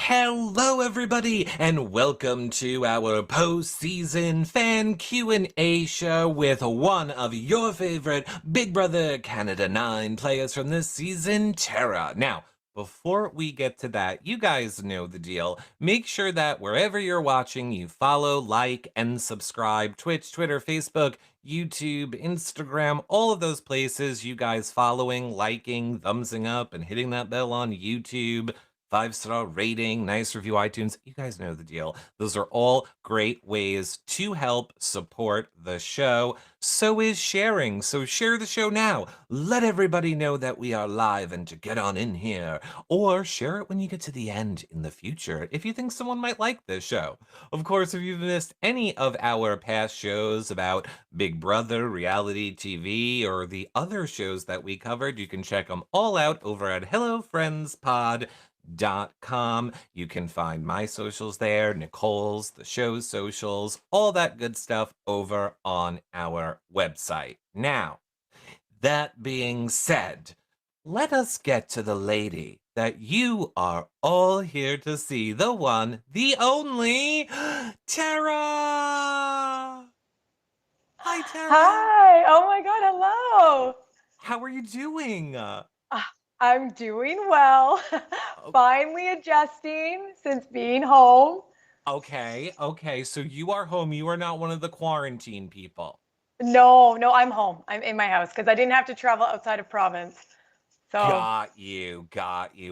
Hello, everybody, and welcome to our post-season fan Q&A show with one of your favorite Big Brother Canada 9 players from this season, Tera. Now, before we get to that, you guys know the deal. Make sure that wherever you're watching, you follow, like, and subscribe. Twitch, Twitter, Facebook, YouTube, Instagram, all of those places. You guys following, liking, thumbsing up, and hitting that bell on YouTube. 5-star rating, nice review, iTunes. You guys know the deal. Those are all great ways to help support the show. So is sharing. So share the show now. Let everybody know that we are live and to get on in here. Or share it when you get to the end in the future if you think someone might like this show. Of course, if you've missed any of our past shows about Big Brother, reality TV, or the other shows that we covered, you can check them all out over at HelloFriendsPod.com. You can find my socials there, Nicole's, the show's socials, all that good stuff over on our website. Now, that being said, let us get to the lady that you are all here to see, the one, the only, Tera! Hi, Tera! Hi. Oh my God. Hello. How are you doing? I'm doing well. Finally adjusting since being home. Okay, so you are home. You are not one of the quarantine people. No, I'm home. I'm in my house because I didn't have to travel outside of province. So, Got you.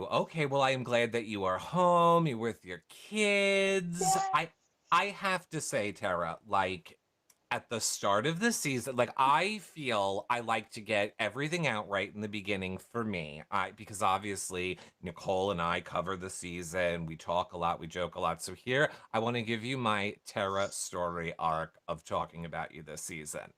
Okay, well, I am glad that you are home. You're with your kids. yeah. I have to say, Tara, like at the start of the season, like I feel I like to get everything out right in the beginning for me. Because obviously Nicole and I cover the season. We talk a lot, we joke a lot. So here I want to give you my Tara story arc of talking about you this season.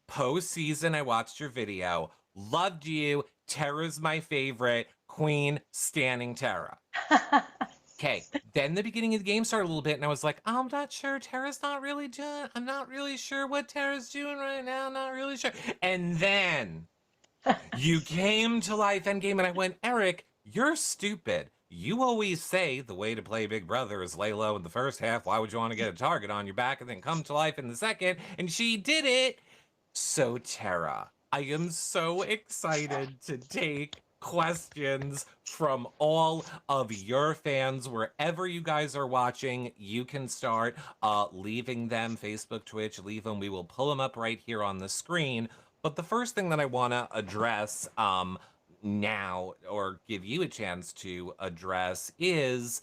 Post-season, I watched your video. Loved you. Tara's my favorite. Queen, standing Tara. Okay, then the beginning of the game started a little bit, and I was like, I'm not sure. Tara's not really doing. I'm not really sure what Tara's doing right now. Not really sure. And then you came to life Endgame, and I went, Eric, you're stupid. You always say the way to play Big Brother is lay low in the first half. Why would you want to get a target on your back and then come to life in the second? And she did it. So, Tara, I am so excited to take questions from all of your fans wherever you guys are watching. You can start leaving them, Facebook, Twitch, leave them. We will pull them up right here on the screen. But the first thing that I want to address now, or give you a chance to address, is,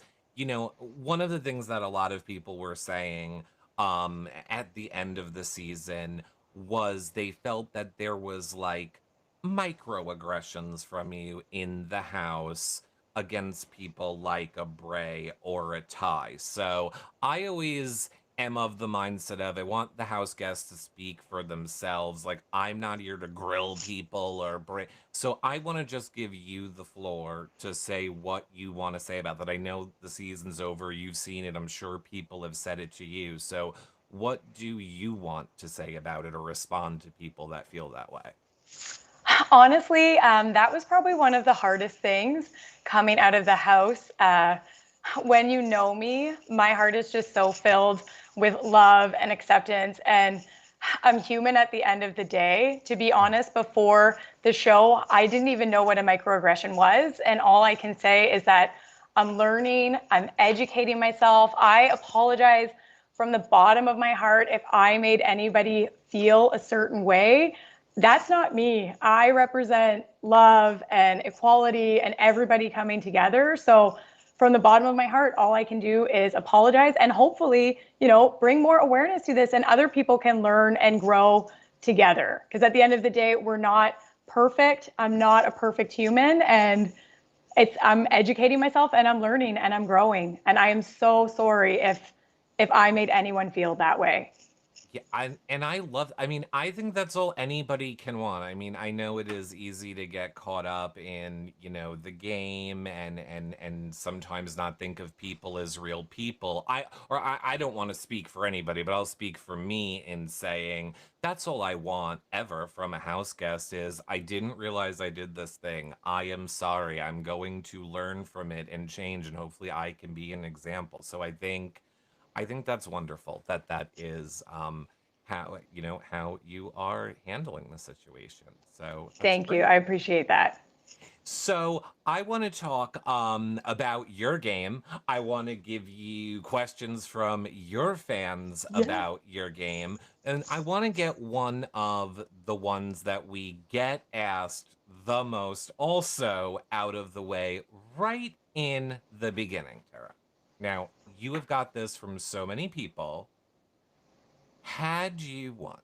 one of the things that a lot of people were saying at the end of the season was they felt that there was like microaggressions from you in the house against people like a Bray or a Ty. So I always am of the mindset of I want the house guests to speak for themselves. Like I'm not here to grill people or Bray. So I want to just give you the floor to say what you want to say about that. I know the season's over. You've seen it. I'm sure people have said it to you. So what do you want to say about it or respond to people that feel that way? Honestly, that was probably one of the hardest things coming out of the house. When you know me, my heart is just so filled with love and acceptance. And I'm human at the end of the day. To be honest, before the show, I didn't even know what a microaggression was. And all I can say is that I'm learning, I'm educating myself. I apologize from the bottom of my heart if I made anybody feel a certain way. That's not me. I represent love and equality and everybody coming together. So from the bottom of my heart, all I can do is apologize and hopefully, bring more awareness to this and other people can learn and grow together. Because at the end of the day, we're not perfect. I'm not a perfect human, and I'm educating myself and I'm learning and I'm growing. And I am so sorry if I made anyone feel that way. Yeah, I love, I mean, I think that's all anybody can want. I mean, I know it is easy to get caught up in, the game and sometimes not think of people as real people. I don't want to speak for anybody, but I'll speak for me in saying that's all I want ever from a house guest is I didn't realize I did this thing. I am sorry. I'm going to learn from it and change, and hopefully I can be an example. So I think that's wonderful that that is how you are handling the situation. So that's Thank you. I great. appreciate that. So I want to talk about your game. I want to give you questions from your fans Yeah. about your game, and I want to get one of the ones that we get asked the most also out of the way right in the beginning, Tara. Now, you have got this from so many people. Had you won,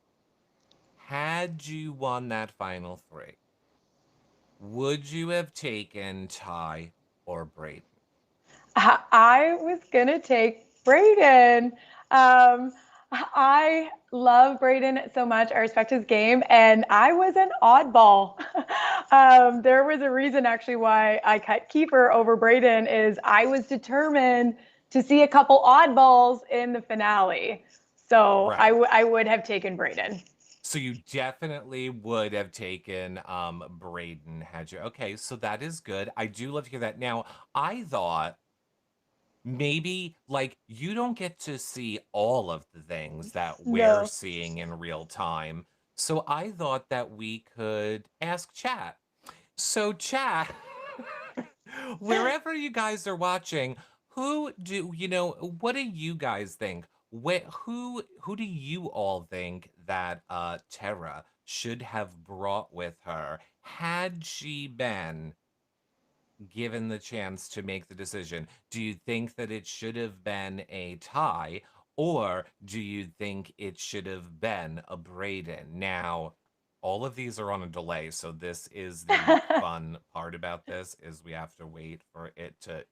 had you won that final three, would you have taken Ty or Braden? I was gonna take Braden. I love Braden so much. I respect his game, and I was an oddball. There was a reason actually why I cut Keeper over Braden is I was determined to see a couple oddballs in the finale. So Right. I would have taken Braden. So you definitely would have taken Braden had you. Okay, so that is good. I do love to hear that. Now, I thought maybe like you don't get to see all of the things that we're No. seeing in real time. So I thought that we could ask chat. So, chat, wherever you guys are watching, what do you guys think? Who do you all think that Tara should have brought with her had she been given the chance to make the decision? Do you think that it should have been a tie, or do you think it should have been a Braden? Now, all of these are on a delay, so this is the fun part about this is we have to wait for it to,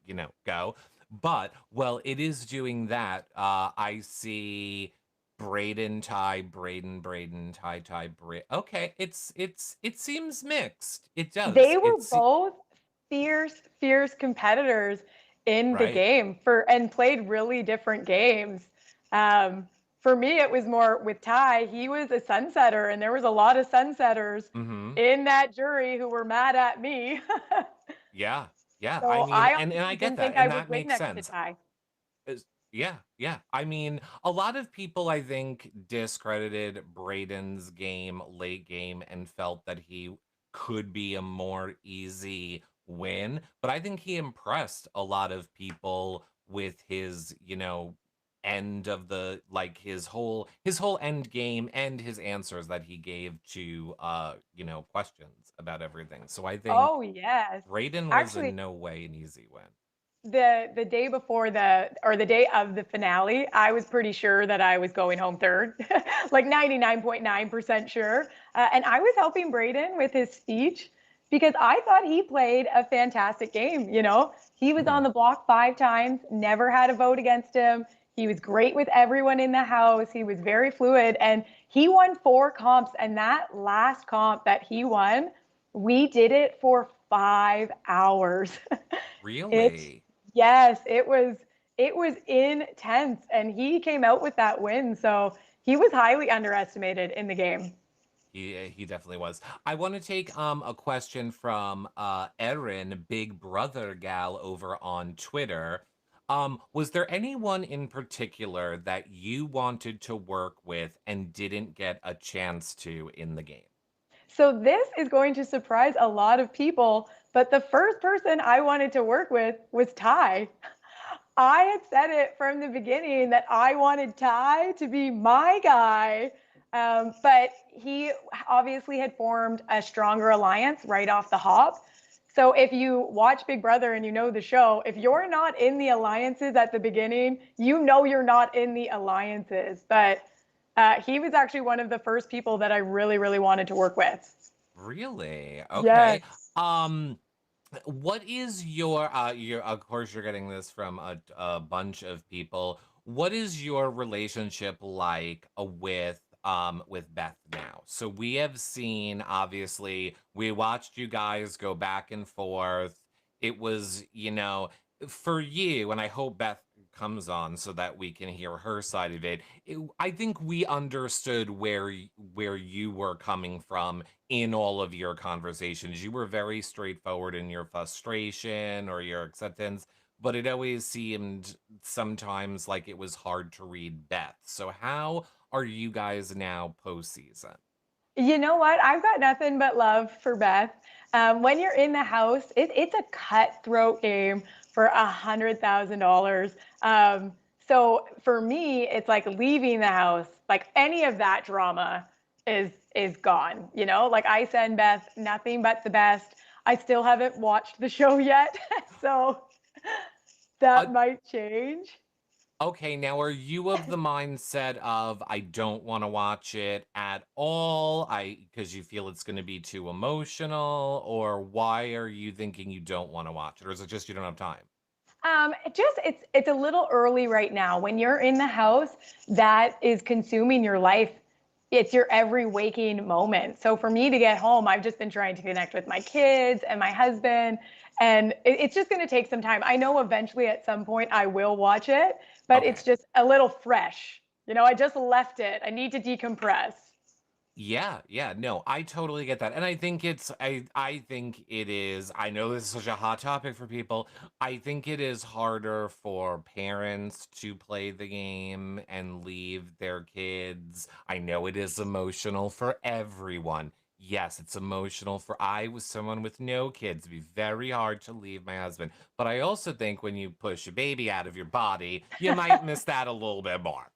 go. But well, it is doing that. I see Braden tie, Braden tie Okay, it seems mixed. It does. They were both fierce competitors in the Right. game for and played really different games. Um, for me, it was more with Ty. He was a sunsetter, and there was a lot of sunsetters Mm-hmm. in that jury who were mad at me. Yeah. Yeah. I So mean, I and I honestly get didn't that, think I and would that win makes next to sense. Ty. Yeah, yeah. I mean, a lot of people I think discredited Braden's game late game and felt that he could be a more easy win, but I think he impressed a lot of people with his, end of the like his whole end game and his answers that he gave to questions about everything. So I think Oh yes, Braden was actually, in no way an easy win. the day before the day of the finale, I was pretty sure that I was going home third, like 99.9% sure. And I was helping Braden with his speech because I thought he played a fantastic game. He was on Mhm. the block 5 times, never had a vote against him. He was great with everyone in the house. He was very fluid, and he won 4 comps. And that last comp that he won, we did it for 5 hours. It Really? Yes, it was intense, and he came out with that win. So he was highly underestimated in the game. He definitely was. I want to take a question from Erin, Big Brother gal over on Twitter. Was there anyone in particular that you wanted to work with and didn't get a chance to in the game? So this is going to surprise a lot of people, but the first person I wanted to work with was Ty. I had said it from the beginning that I wanted Ty to be my guy, but he obviously had formed a stronger alliance right off the hop. So if you watch Big Brother and you know the show, if you're not in the alliances at the beginning, you know you're not in the alliances. But he was actually one of the first people that I really, really wanted to work with. Really? Okay. Yes. What is your, of course you're getting this from a bunch of people. What is your relationship like with Beth now? So we have seen, obviously, we watched you guys go back and forth. It was, for you, and I hope Beth comes on so that we can hear her side of it. I think we understood where you were coming from in all of your conversations. You were very straightforward in your frustration or your acceptance, but it always seemed sometimes like it was hard to read Beth. So how are you guys now postseason? You know what? I've got nothing but love for Beth. When you're in the house, it's a cutthroat game for $100,000. So for me, it's like leaving the house. Like any of that drama is gone. Like I send Beth nothing but the best. I still haven't watched the show yet, so Uh, that might change. okay, now are you of the mindset of I don't want to watch it at all? Because you feel it's going to be too emotional, or why are you thinking you don't want to watch it, or is it just you don't have time? It's a little early right now. When you're in the house, that is consuming your life. It's your every waking moment. So for me to get home, I've just been trying to connect with my kids and my husband, and it's just going to take some time. I know eventually at some point I will watch it, but it's Okay. just a little fresh. I just left it. I need to decompress. Yeah, yeah, no, I totally get that. And I think it is, I know this is such a hot topic for people. I think it is harder for parents to play the game and leave their kids. I know it is emotional for everyone. Yes, it's emotional for I was someone with no kids. It'd be very hard to leave my husband. But I also think when you push a baby out of your body, you might miss that a little bit more.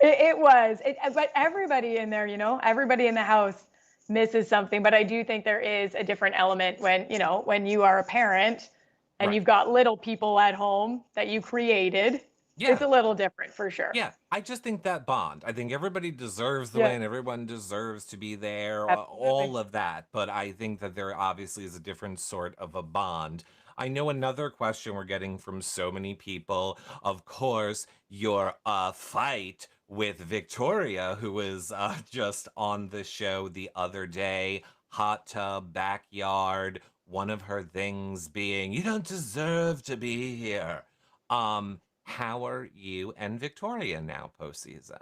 It was, but everybody in there, everybody in the house misses something. But I do think there is a different element when you are a parent and Right. you've got little people at home that you created. It's Yeah. a little different for sure. Yeah, I just think that bond. I think everybody deserves the Yeah, win. Everyone deserves to be there, absolutely. all of that. But I think that there obviously is a different sort of a bond. I know another question we're getting from so many people. Of course, your fight with Victoria, who was just on the show the other day, hot tub, backyard. One of her things being, you don't deserve to be here. How are you and Victoria now postseason?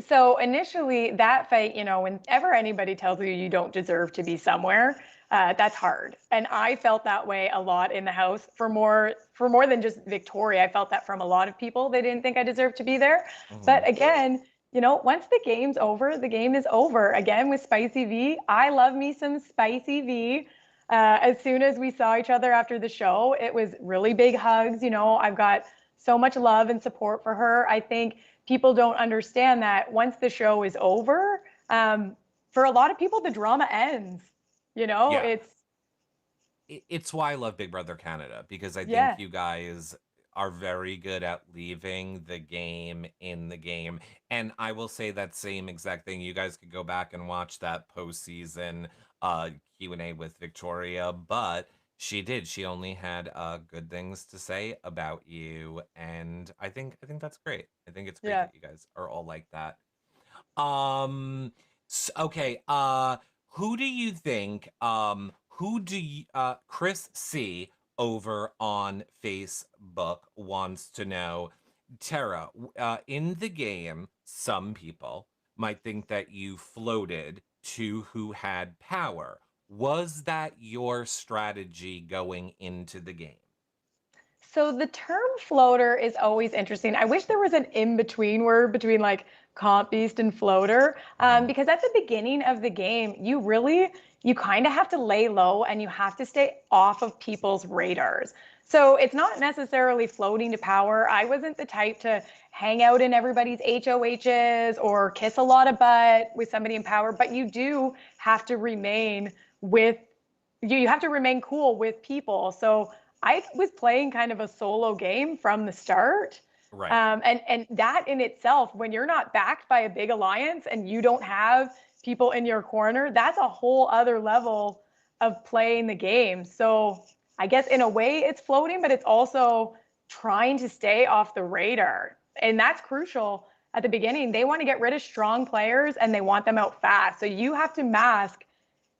So initially, that fight, whenever anybody tells you you don't deserve to be somewhere, that's hard. And I felt that way a lot in the house for more than just Victoria. I felt that from a lot of people. They didn't think I deserved to be there. Hmm. But again, once the game's over, the game is over. Again, with Spicy V, I love me some Spicy V. As soon as we saw each other after the show, it was really big hugs. I've got so much love and support for her. I think people don't understand that once the show is over, for a lot of people, the drama ends. Yeah, It's, it's why I love Big Brother Canada because I think yeah, you guys are very good at leaving the game in the game. And I will say that same exact thing. You guys could go back and watch that postseason Q&A with Victoria, but she did. She only had good things to say about you, and I think that's great. I think it's great yeah. that you guys are all like that. Okay, who do you think, who do you, Chris C over on Facebook wants to know, Tara, in the game, some people might think that you floated to who had power. Was that your strategy going into the game? So the term floater is always interesting. I wish there was an in-between word between like comp beast and floater, Mhm. because at the beginning of the game, you kind of have to lay low and you have to stay off of people's radars. So it's not necessarily floating to power. I wasn't the type to hang out in everybody's HOHs or kiss a lot of butt with somebody in power, but you do have to remain with you have to remain cool with people. So I was playing kind of a solo game from the start. Right. And that in itself, when you're not backed by a big alliance and you don't have people in your corner, that's a whole other level of playing the game. So I guess in a way it's floating, but it's also trying to stay off the radar. And that's crucial at the beginning. They want to get rid of strong players and they want them out fast. So you have to mask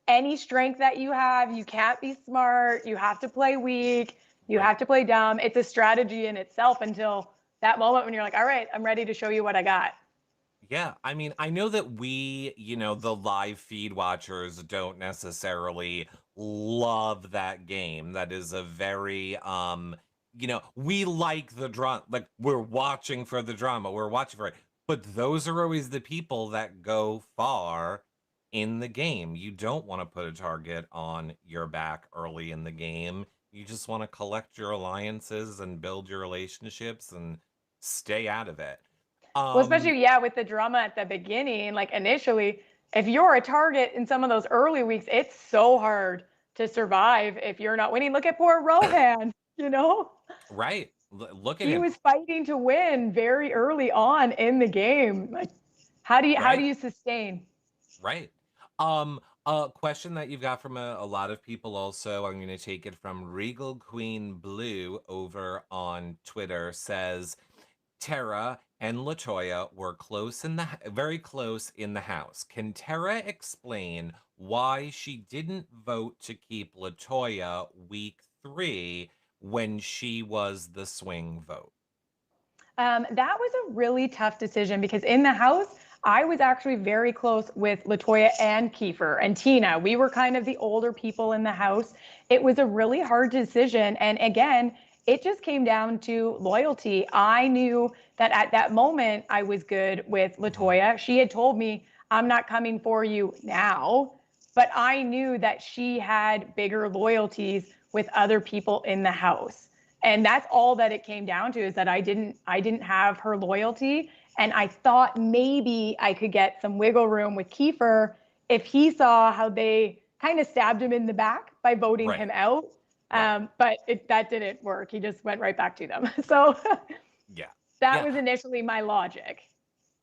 any strength that you have. You can't be smart. You have to play weak. You Right. have to play dumb. It's a strategy in itself until that moment when you're like, all right, I'm ready to show you what I got. Yeah, I mean, I know that we, the live feed watchers don't necessarily love that game. That is a very we like the drama. Like we're watching for the drama. We're watching for it. But those are always the people that go far in the game. You don't want to put a target on your back early in the game. You just want to collect your alliances and build your relationships and stay out of it. Well, Um especially, yeah, with the drama at the beginning, like initially, if you're a target in some of those early weeks, it's so hard to survive if you're not winning. Look at poor Rohan, you know? Right. Look at He him. was fighting to win very early on in the game. Like, how do Right. you sustain? Right. A question that you've got from a lot of people also, I'm going to take it from Regal Queen Blue over on Twitter says, Tara and Latoya were very close in the house. Can Tara explain why she didn't vote to keep Latoya week 3 when she was the swing vote? That was a really tough decision because in the house, I was actually very close with Latoya and Kiefer and Tina. We were kind of the older people in the house. It was a really hard decision. And again, it just came down to loyalty. I knew that at that moment, I was good with Mhm. Latoya. She had told me, I'm not coming for you now. But I knew that she had bigger loyalties with other people in the house, and that's all that it came down to, is that I didn't have her loyalty, and I thought maybe I could get some wiggle room with Kiefer if he saw how they kind of stabbed him in the back by voting him Right. out. Right. But that didn't work. He just went right back to them. So Yeah. that Yeah. was initially my logic.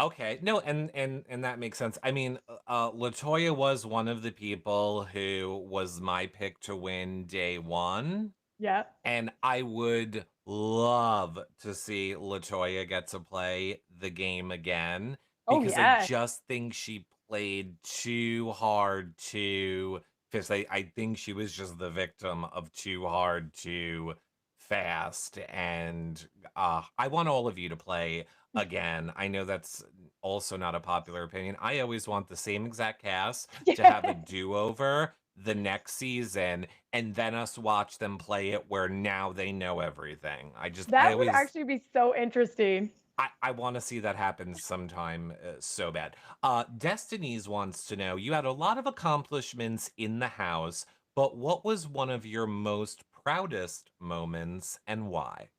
Okay. No, and that makes sense. I mean, Latoya was one of the people who was my pick to win day 1, Yeah. and I would love to see Latoya get to play the game again Oh because I yeah. just think she played too hard to because I think she was just the victim of too hard too fast, and I want all of you to play again. I know that's also not a popular opinion. I always want the same exact cast to have a do-over the next season and then us watch them play it where now they know everything. I That would always actually be so interesting. I want to see that happen sometime so bad. Destinies wants to know, you had a lot of accomplishments in the house, but what was one of your most proudest moments and why?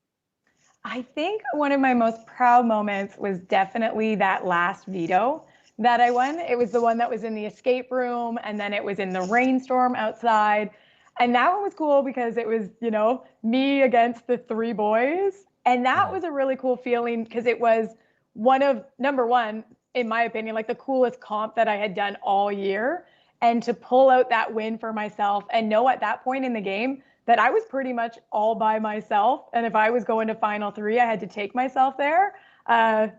I think one of my most proud moments was definitely that last veto that I won. It was the one that was in the escape room, and then it was in the rainstorm outside. And that one was cool because it was, me against the three boys. And that Mhm. was a really cool feeling because it was one of, number one, in my opinion, like the coolest comp that I had done all year. And to pull out that win for myself and know at that point in the game that I was pretty much all by myself. And if I was going to final three, I had to take myself there. Uh,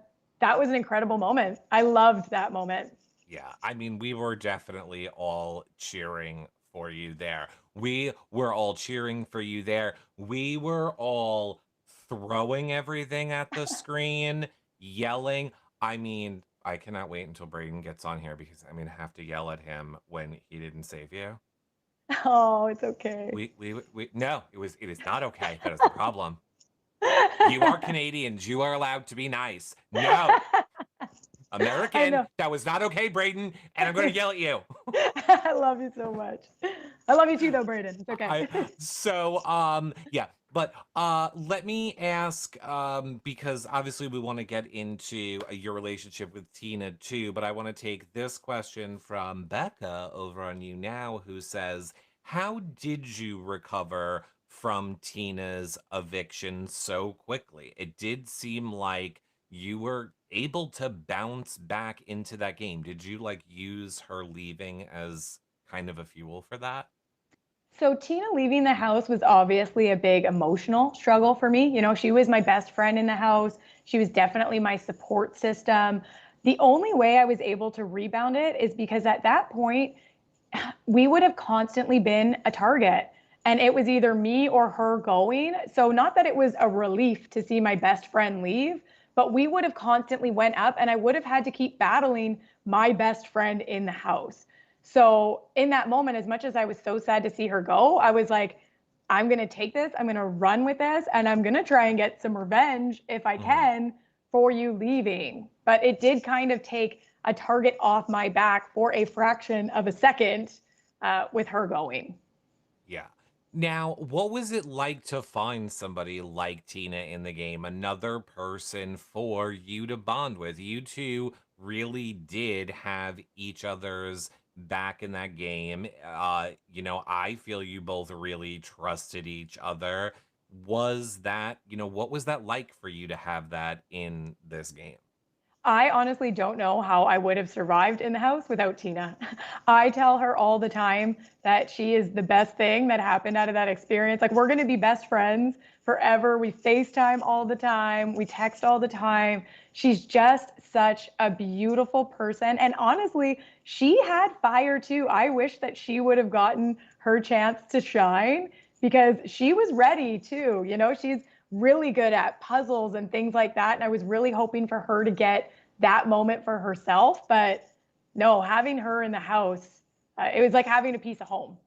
that was an incredible moment. I loved that moment. Yeah, I mean, we were definitely all cheering for you there. We were all cheering for you there. We were all throwing everything at the screen, yelling. I mean, I cannot wait until Braden gets on here because I'm gonna have to yell at him when he didn't save you. Oh, it's okay. No, it is not okay. That is the problem. You are Canadians. You are allowed to be nice. No, I American, know. that was not okay, Braden, and I'm gonna yell at you. I love you so much. I love you too, though, Braden. It's okay. Yeah, but let me ask because obviously we want to get into your relationship with Tina too, but I want to take this question from Becca over on You Now, who says, how did you recover from Tina's eviction so quickly? It did seem like you were able to bounce back into that game. Did you like use her leaving as kind of a fuel for that? So Tina leaving the house was obviously a big emotional struggle for me. She was my best friend in the house. She was definitely my support system. The only way I was able to rebound it is because at that point, we would have constantly been a target. And it was either me or her going. So not that it was a relief to see my best friend leave, but we would have constantly went up and I would have had to keep battling my best friend in the house. So in that moment, as much as I was so sad to see her go, I was like, I'm going to take this, I'm going to run with this, and I'm going to try and get some revenge if I Mhm. can for you leaving. But it did kind of take a target off my back for a fraction of a second with her going. Yeah. Now, what was it like to find somebody like Tina in the game, another person for you to bond with? You two really did have each other's back in that game. I feel you both really trusted each other. Was that, what was that like for you to have that in this game? I honestly don't know how I would have survived in the house without Tina. I tell her all the time that she is the best thing that happened out of that experience. Like, we're going to be best friends forever. We FaceTime all the time, we text all the time. She's just such a beautiful person. And honestly, she had fire too. I wish that she would have gotten her chance to shine because she was ready too. She's really good at puzzles and things like that. And I was really hoping for her to get that moment for herself. But no, having her in the house, it was like having a piece of home.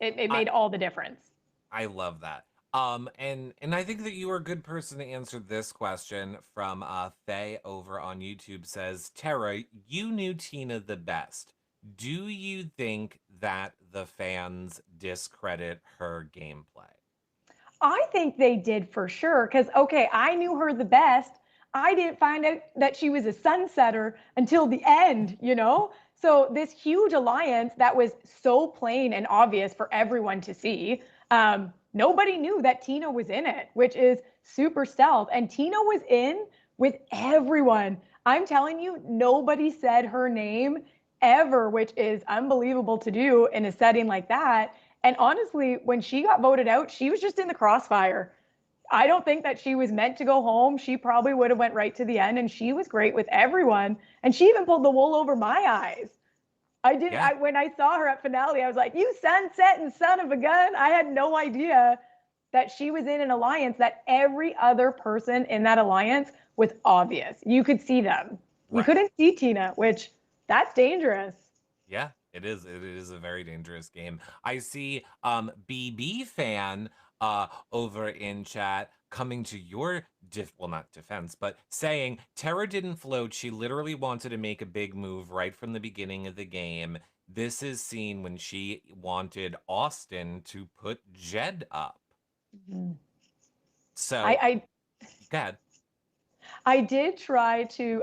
It I made all the difference. I love that. And I think that you are a good person to answer this question from Faye over on YouTube says, Tara, you knew Tina the best. Do you think that the fans discredit her gameplay? I think they did for sure. Because, okay, I knew her the best. I didn't find out that she was a sunsetter until the end. So, this huge alliance that was so plain and obvious for everyone to see, nobody knew that Tina was in it, which is super stealth. And Tina was in with everyone. I'm telling you, nobody said her name ever, which is unbelievable to do in a setting like that. And honestly, when she got voted out, she was just in the crossfire. I don't think that she was meant to go home. She probably would have went right to the end, and she was great with everyone. And she even pulled the wool over my eyes. I didn't. Yeah, When I saw her at finale, I was like, "You sunset and son of a gun!" I had no idea that she was in an alliance that every other person in that alliance was obvious. You could see them. You right. couldn't see Tina, which that's dangerous. Yeah, it is. It is a very dangerous game. I see BB fan over in chat coming to your not defense, but saying Tara didn't float. She literally wanted to make a big move right from the beginning of the game. This is seen when she wanted Austin to put Jed up. Mhm. I, So, I go ahead. I did try to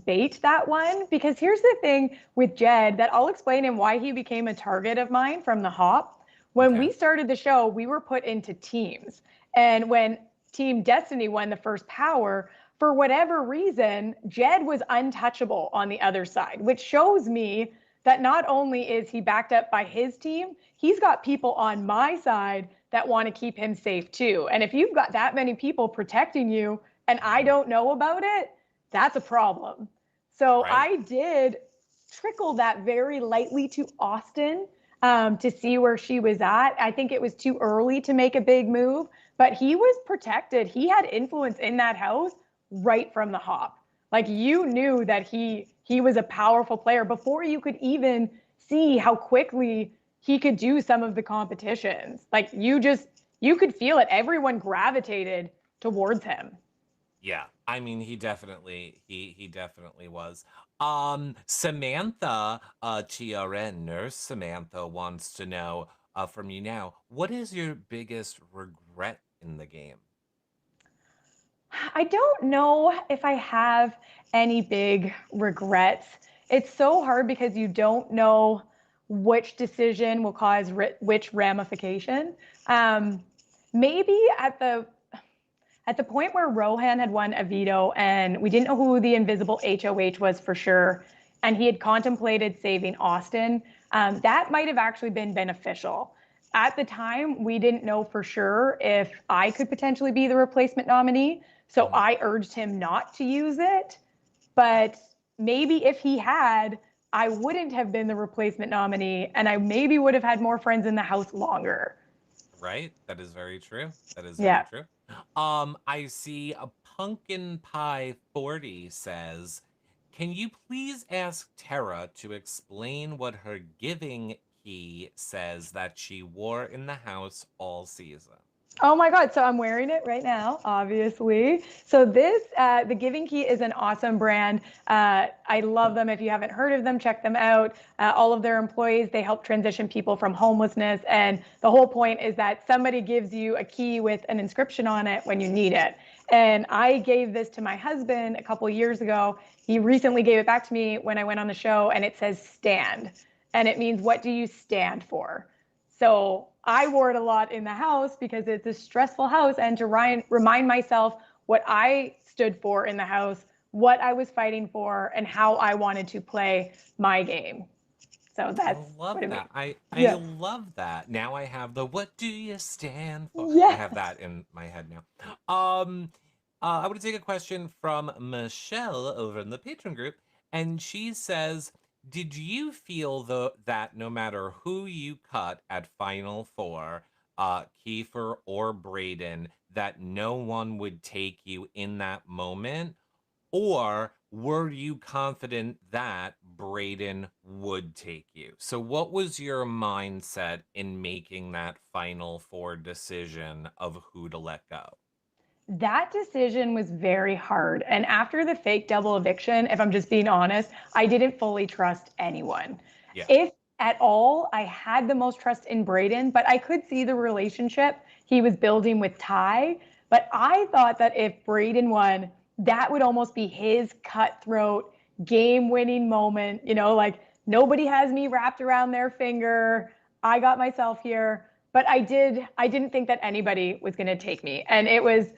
bait that one because here's the thing with Jed that I'll explain him why he became a target of mine from the hop. When Okay. we started the show, we were put into teams. And when Team Destiny won the first power, for whatever reason, Jed was untouchable on the other side, which shows me that not only is he backed up by his team, he's got people on my side that want to keep him safe too. And if you've got that many people protecting you, and I Mhm. don't know about it, that's a problem. So Right. I did trickle that very lightly to Austin to see where she was at. I think it was too early to make a big move, but he was protected. He had influence in that house right from the hop. Like, you knew that he was a powerful player before you could even see how quickly he could do some of the competitions. Like, you could feel it. Everyone gravitated towards him. Yeah, I mean, he definitely was. Samantha, TRN nurse Samantha wants to know from you now, what is your biggest regret in the game? I don't know if I have any big regrets. It's so hard because you don't know which decision will cause which ramification. Um, Maybe at the point where Rohan had won a veto and we didn't know who the invisible HOH was for sure, and he had contemplated saving Austin, that might have actually been beneficial. At the time, we didn't know for sure if I could potentially be the replacement nominee. So Mhm. I urged him not to use it. But maybe if he had, I wouldn't have been the replacement nominee and I maybe would have had more friends in the house longer. Right? That is very true. That is very Yeah. true. I see a Pumpkin Pie 40 says, "Can you please ask Tara to explain what her giving key says that she wore in the house all season?" Oh my God. So I'm wearing it right now, obviously. So the Giving Key is an awesome brand. I love them. If you haven't heard of them, check them out. All of their employees, they help transition people from homelessness. And the whole point is that somebody gives you a key with an inscription on it when you need it. And I gave this to my husband a couple years ago. He recently gave it back to me when I went on the show, and it says stand. And it means, what do you stand for? So I wore it a lot in the house because it's a stressful house, and to remind myself what I stood for in the house, what I was fighting for, and how I wanted to play my game. So I that's what love it that. means. I Yeah. love that. Now I have the "What do you stand for?" I have Yes. that in my head now. I want to take a question from Michelle over in the patron group, and she says, "Did you feel that no matter who you cut at Final Four, Kiefer or Braden, that no one would take you in that moment? Or were you confident that Braden would take you?" So, what was your mindset in making that final four decision of who to let go? That decision was very hard. And after the fake double eviction, if I'm just being honest, I didn't fully trust anyone. Yeah. If at all, I had the most trust in Braden, but I could see the relationship he was building with Ty. But I thought that if Braden won, that would almost be his cutthroat, game winning moment. Like nobody has me wrapped around their finger. I got myself here. But I didn't think that anybody was going to take me. And it was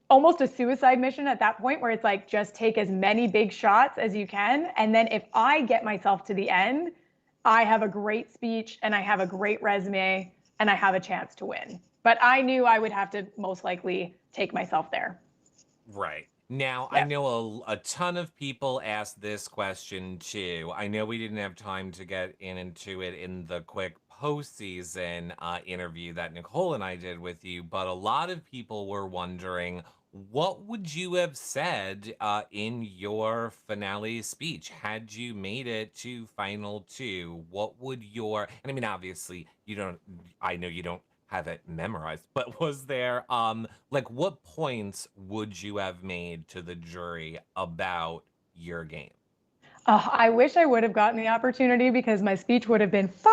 almost a suicide mission at that point, where it's like, just take as many big shots as you can, and then if I get myself to the end, I have a great speech and I have a great resume and I have a chance to win. But I knew I would have to most likely take myself there. Right. Now, I Yeah. know a ton of people asked this question too. I know we didn't have time to get into it in the quick postseason interview that Nicole and I did with you, but a lot of people were wondering, what would you have said in your finale speech had you made it to final two? What would and I mean, obviously, I know you don't have it memorized, but was there like, what points would you have made to the jury about your game? Oh, I wish I would have gotten the opportunity because my speech would have been fire.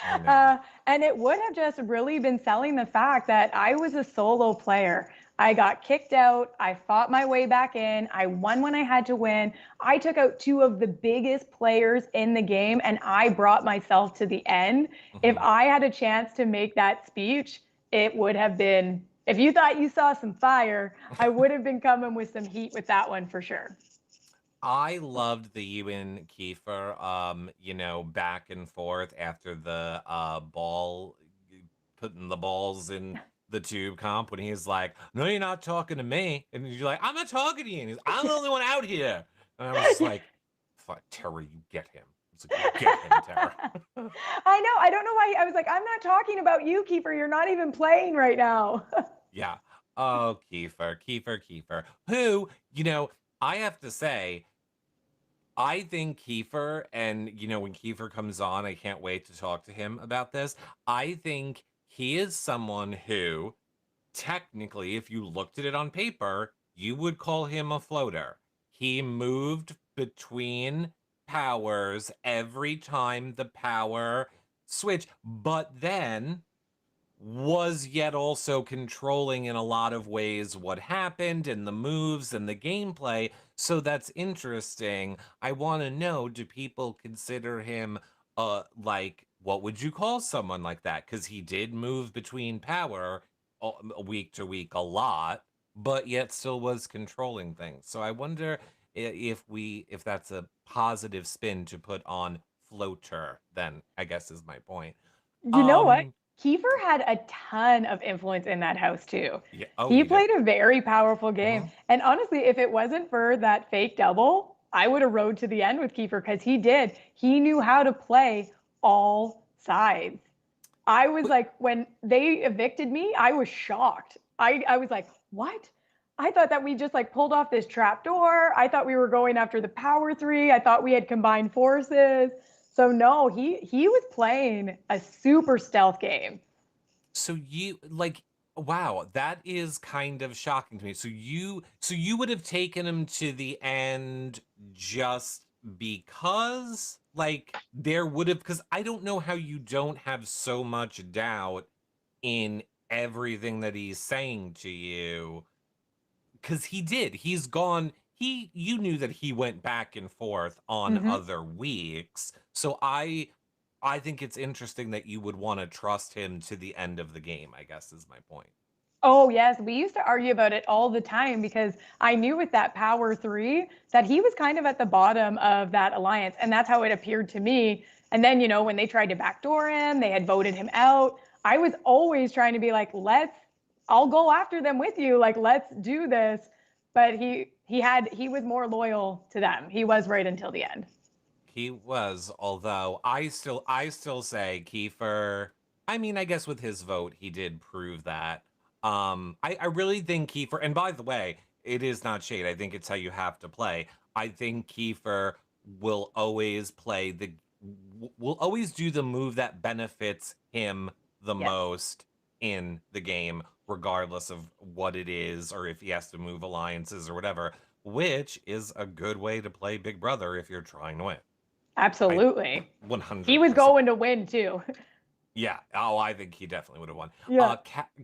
I know. And it would have just really been selling the fact that I was a solo player. I got kicked out. I fought my way back in. I won when I had to win. I took out two of the biggest players in the game and I brought myself to the end. If Mhm. I had a chance to make that speech, it would have been, if you thought you saw some fire, I would have been coming with some heat with that one for sure. I loved the you and Kiefer, back and forth after the putting the balls in the tube comp when he's like, "No, you're not talking to me," and you're like, "I'm not talking to you," and he's, "I'm the only one out here," and I was just like, "Fuck, Tara, you get him." It's like, you get him, Tara. I know. I don't know why. I was like, I'm not talking about you, Keeper. You're not even playing right now. Yeah. Oh, Kiefer, who, I have to say, I think Kiefer, and when Kiefer comes on, I can't wait to talk to him about this. I think he is someone who, technically, if you looked at it on paper, you would call him a floater. He moved between powers every time the power switched, but then was yet also controlling in a lot of ways what happened and the moves and the gameplay. So that's interesting. I want to know, do people consider him like, what would you call someone like that? Cuz he did move between power week to week a lot, but yet still was controlling things. So I wonder if that's a positive spin to put on floater, then I guess is my point. You know what? Um, Kiefer had a ton of influence in that house too. yeah, oh, He he did. played a very powerful game. Mhm. And honestly, if it wasn't for that fake double, I would have rode to the end with Kiefer because he did. He knew how to play all sides. I was But like, when they evicted me, I was shocked. I was like, what? I thought that we just like pulled off this trap door. I thought we were going after the power three. I thought we had combined forces. So no, he was playing a super stealth game. so you like wow, that is kind of shocking to me. So you would have taken him to the end just because there would have because I don't know how you don't have so much doubt in everything that he's saying to you because he did. He's gone. You knew that he went back and forth on Mm-hmm. other weeks. So I think it's interesting that you would want to trust him to the end of the game, I guess is my point. Oh, yes. We used to argue about it all the time because I knew with that power three that he was kind of at the bottom of that alliance. And that's how it appeared to me. And then, when they tried to backdoor him, they had voted him out. I was always trying to be like, I'll go after them with you. Like, let's do this. But he was more loyal to them. He was right until the end. He was, although I still say Kiefer. I mean, I guess with his vote, he did prove that. I really think Kiefer, and by the way, it is not shade. I think it's how you have to play. I think Kiefer will always play the will always do the move that benefits him the Yes. most in the game, regardless of what it is or if he has to move alliances or whatever, which is a good way to play Big Brother if you're trying to win. I Absolutely. He was 100%. going to win too. Yeah. Oh, I think he definitely would have won. Yeah.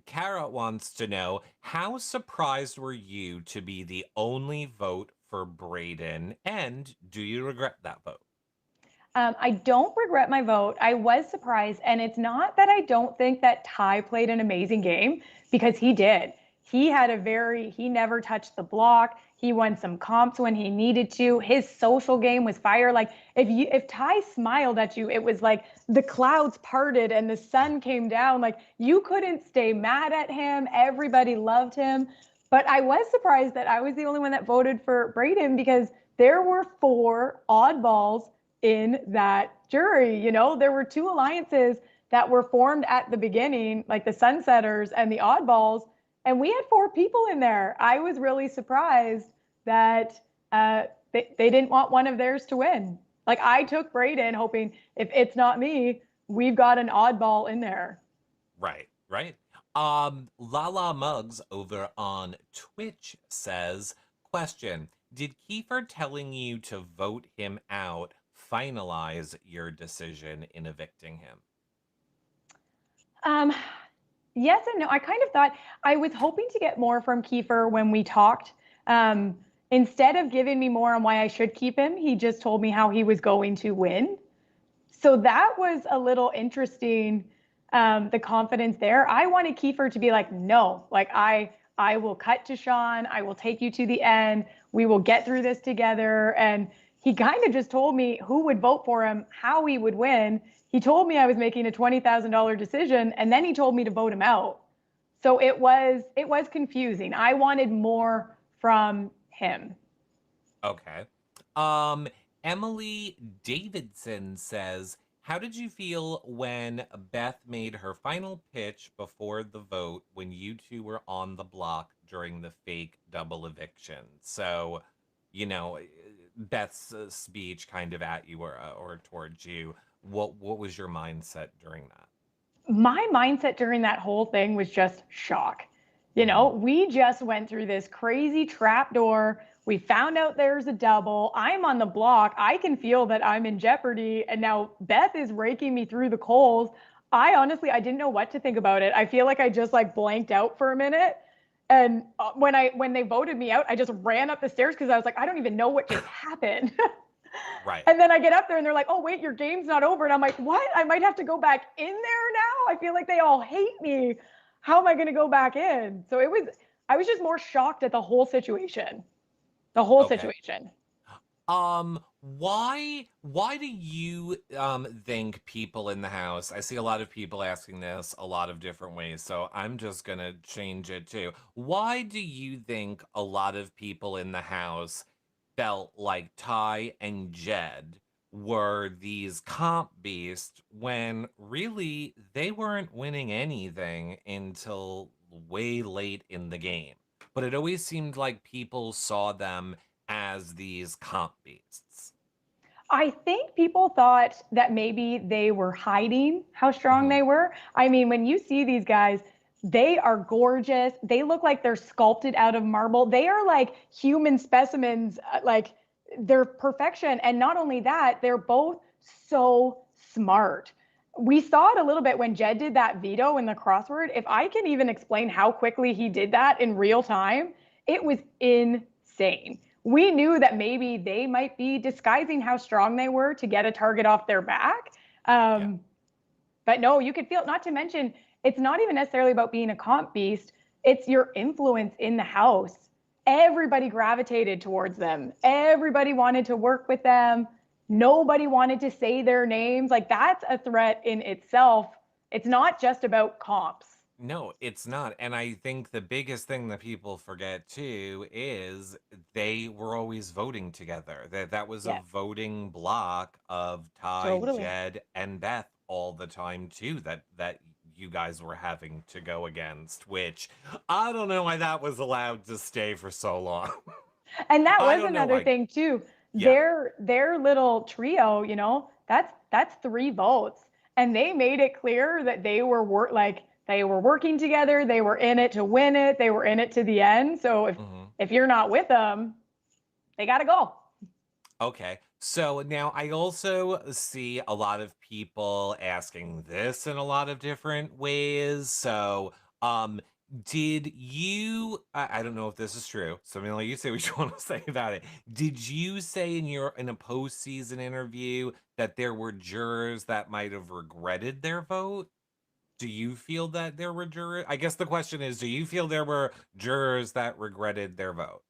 Kara wants to know how surprised were you to be the only vote for Brayden, and do you regret that vote? I don't regret my vote. I was surprised. And it's not that I don't think that Ty played an amazing game because he did. He never touched the block. He won some comps when he needed to. His social game was fire. Like if Ty smiled at you, it was like the clouds parted and the sun came down. Like you couldn't stay mad at him. Everybody loved him. But I was surprised that I was the only one that voted for Braden because there were four oddballs in that jury. There were two alliances that were formed at the beginning, like the Sunsetters and the Oddballs, and we had four people in there. I was really surprised that they didn't want one of theirs to win. Like I took Braden, hoping if it's not me, we've got an oddball in there. Right, right. Lala Muggs over on Twitch says, question, did Kiefer telling you to vote him out finalize your decision in evicting him? Um, yes and no. I kind of thought I was hoping to get more from Kiefer when we talked. Um, Instead of giving me more on why I should keep him, he just told me how he was going to win. So that was a little interesting. The confidence there. I wanted Kiefer to be like, no, like I will cut to Sean. I will take you to the end. We will get through this together. And he kind of just told me who would vote for him, how he would win. He told me I was making a $20,000 decision, and then he told me to vote him out. So it was confusing. I wanted more from him. Okay. Um, Emily Davidson says, how did you feel when Beth made her final pitch before the vote when you two were on the block during the fake double eviction? So, Beth's speech kind of at you or towards you. What was your mindset during that? My mindset during that whole thing was just shock. Hmm. We just went through this crazy trap door. We found out there's a double. I'm on the block. I can feel that I'm in jeopardy. And now Beth is raking me through the coals. I didn't know what to think about it. I feel like I just like blanked out for a minute. And when they voted me out, I just ran up the stairs because I was like, I don't even know what just happened. Right. And then I get up there and they're like, oh, wait, your game's not over. And I'm like, what? I might have to go back in there now. I feel like they all hate me. How am I going to go back in? I was just more shocked at the whole situation. The whole Okay. situation. Um, Why do you think people in the house, I see a lot of people asking this a lot of different ways, so I'm just gonna change it too. Why do you think a lot of people in the house felt like Ty and Jed were these comp beasts when really they weren't winning anything until way late in the game? But it always seemed like people saw them as these comp beasts. I think people thought that maybe they were hiding how strong Hmm. they were. I mean, when you see these guys, they are gorgeous. They look like they're sculpted out of marble. They are like human specimens, like they're perfection. And not only that, they're both so smart. We saw it a little bit when Jed did that veto in the crossword. If I can even explain how quickly he did that in real time, it was insane. We knew that maybe they might be disguising how strong they were to get a target off their back. Yeah. Um, but no, you could feel, not to mention, it's not even necessarily about being a comp beast, it's your influence in the house. Everybody gravitated towards them, everybody wanted to work with them. Nobody wanted to say their names. Like, that's a threat in itself. It's not just about comps. No, it's not. And I think the biggest thing that people forget too is they were always voting together. That was a Yes, voting block of Ty, totally. Jed, and Beth all the time too that you guys were having to go against, which I don't know why that was allowed to stay for so long. And that I was don't know another why. thing too. Yeah. Their little trio, that's three votes. And they made it clear that they were working together, they were in it to win it, they were in it to the end. So Hmm. if you're not with them, they got to go. Okay. So now I also see a lot of people asking this in a lot of different ways. So, did you, I don't know if this is true, so I'm gonna let you say what you want to say about it. Did you say in a postseason interview that there were jurors that might have regretted their vote? Do you feel that there were jurors? I guess the question is, do you feel there were jurors that regretted their vote?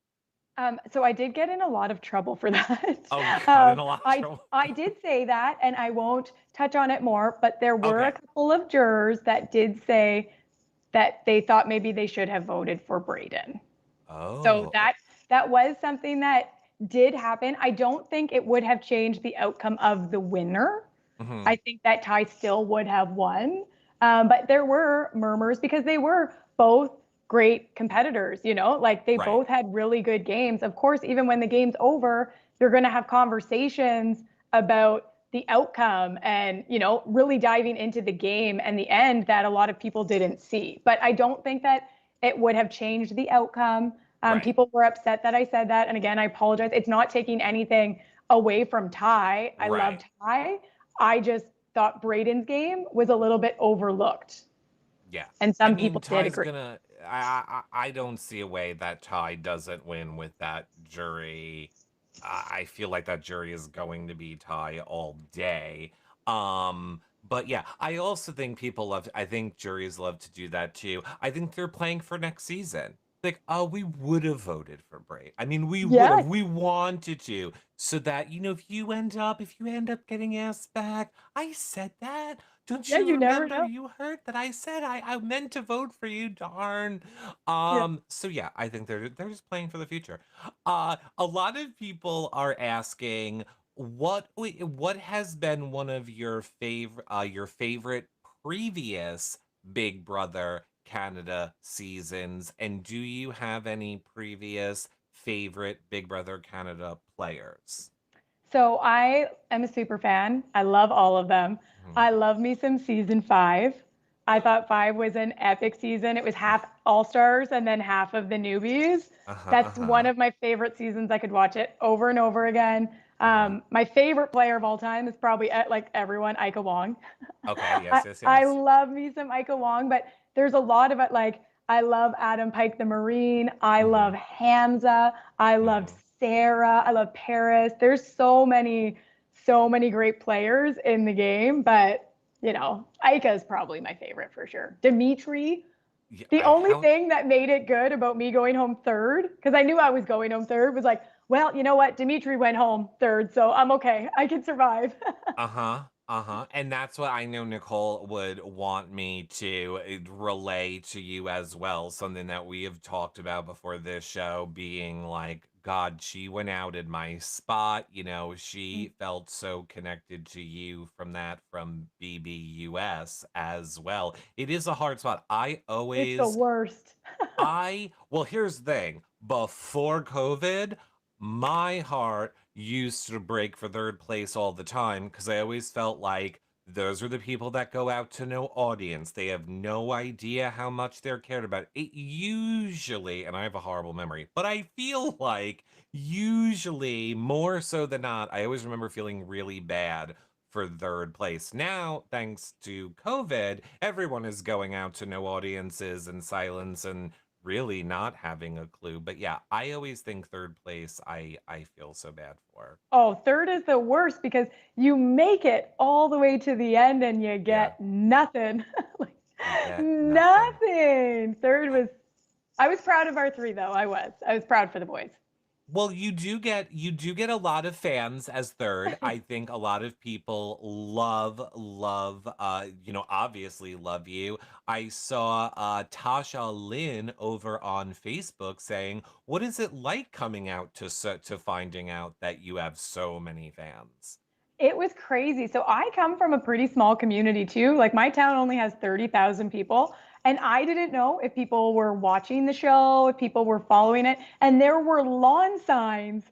So I did get in a lot of trouble for that. Oh, you got in a lot of trouble. I did say that, and I won't touch on it more. But there were a Okay. couple of jurors that did say that they thought maybe they should have voted for Braden. So Oh. that was something that did happen. I don't think it would have changed the outcome of the winner. Hmm. I think that Ty still would have won. But there were murmurs because they were both great competitors, like they Right. both had really good games. Of course, even when the game's over, you're going to have conversations about the outcome and, really diving into the game and the end that a lot of people didn't see. But I don't think that it would have changed the outcome. Right. People were upset that I said that. And again, I apologize. It's not taking anything away from Ty. I love Right. Ty. I just thought Braden's game was a little bit overlooked. Yeah. And I some mean, people did Ty's agree. gonna. I don't see a way that Ty doesn't win with that jury. I feel like that jury is going to be Ty all day. But yeah, I also think people love. I think juries love to do that too. I think they're playing for next season. Like, oh, we would have voted for Bray. I mean, we would have. Yes. We wanted to, so that if you end up getting asked back, I said that. Don't Yeah, you you never remember? know. You heard that I said I meant to vote for you, darn. Yeah. So yeah, I think they're just playing for the future. A lot of people are asking what has been one of your favorite previous Big Brother Canada seasons, and do you have any previous favorite Big Brother Canada players? So I am a super fan. I love all of them. Mhm. I love me some season 5. I thought 5 was an epic season. It was half all stars and then half of the newbies. Uh-huh, That's one uh-huh, of my favorite seasons. I could watch it over and over again. uh-huh. My favorite player of all time is probably like everyone, Ika Wong. Okay, I, yes, yes, I yes. love me some Ika Wong, but there's a lot of it. Like, I love Adam Pike the Marine. I love Mm-hmm. Hamza. I love Mm-hmm. Sarah. I love Paris. There's so many great players in the game, but Ika is probably my favorite for sure. Dimitri, Yeah, The I only how thing that made it good about me going home third, because I knew I was going home third, was like, well, you know what? Dimitri went home third, so I'm okay. I can survive. Uh-huh. Uh-huh. And that's what I know Nicole would want me to relay to you as well. Something that we have talked about before this show being like, God, she went out in my spot. She felt so connected to you from BBUS as well. It is a hard spot. It's the worst. Well, here's the thing. Before COVID, my heart used to break for third place all the time because I always felt like those are the people that go out to no audience. They have no idea how much they're cared about. It usually, and I have a horrible memory, but I feel like usually more so than not, I always remember feeling really bad for third place. Now, thanks to COVID, everyone is going out to no audiences and silence and really not having a clue. But yeah, I always think third place I feel so bad for. Oh, third is the worst because you make it all the way to the end and you Yeah, get nothing. Like, you get nothing. nothing. Third was, I was proud of our three though. I was. I was proud for the boys. Well, you do get a lot of fans as third. I think a lot of people love obviously love you. I saw Tasha Lynn over on Facebook saying, "What is it like coming out to finding out that you have so many fans?" It was crazy. So I come from a pretty small community too. Like my town only has 30,000 people. And I didn't know if people were watching the show, if people were following it. And there were lawn signs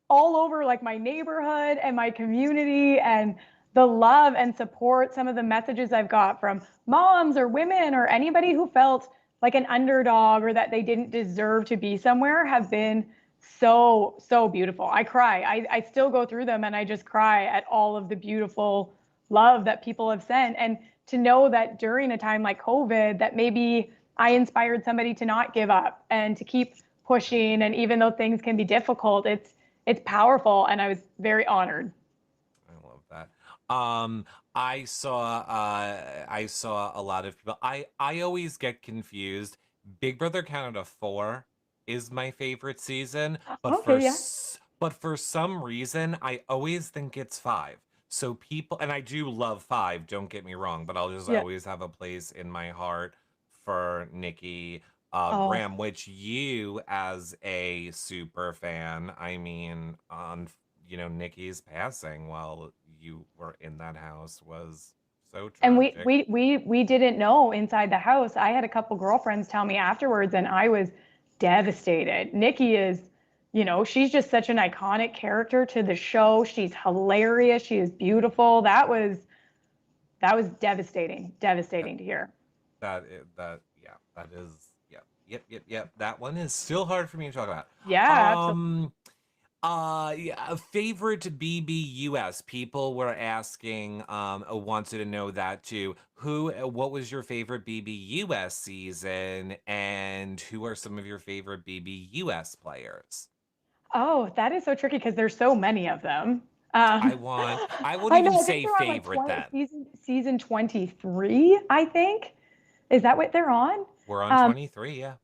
all over like my neighborhood and my community, and the love and support, some of the messages I've got from moms or women or anybody who felt like an underdog or that they didn't deserve to be somewhere have been so beautiful. I cry. I still go through them and I just cry at all of the beautiful love that people have sent. And to know that during a time like COVID, that maybe I inspired somebody to not give up and to keep pushing. And even though things can be difficult, it's powerful. And I was very honored. I love that. I saw a lot of people. I always get confused. Big Brother Canada 4 is my favorite season, but Okay, yeah. but for some reason I always think it's 5. So people, and I do love 5, don't get me wrong, but I'll just Yeah. always have a place in my heart for Nikki Oh, Graham, which you as a super fan, I mean, on Nikki's passing while you were in that house was so and we tragic. we we we didn't know inside the house. I had a couple girlfriends tell me afterwards, and I was devastated. Nikki is, she's just such an iconic character to the show. She's hilarious. She is beautiful. That was devastating, That devastating to hear. yeah, that is yep. That one is still hard for me to talk about. Yeah, absolutely. Um yeah, favorite BBUS. People were asking, wanted to know that too. What was your favorite BBUS season, and who are some of your favorite BBUS players? Oh, that is so tricky because there's so many of them. I Um, want, I won't I know. even I think say they're on like favorite 20 then. season 23. I think is that what they're on? We're on Um, 23, yeah,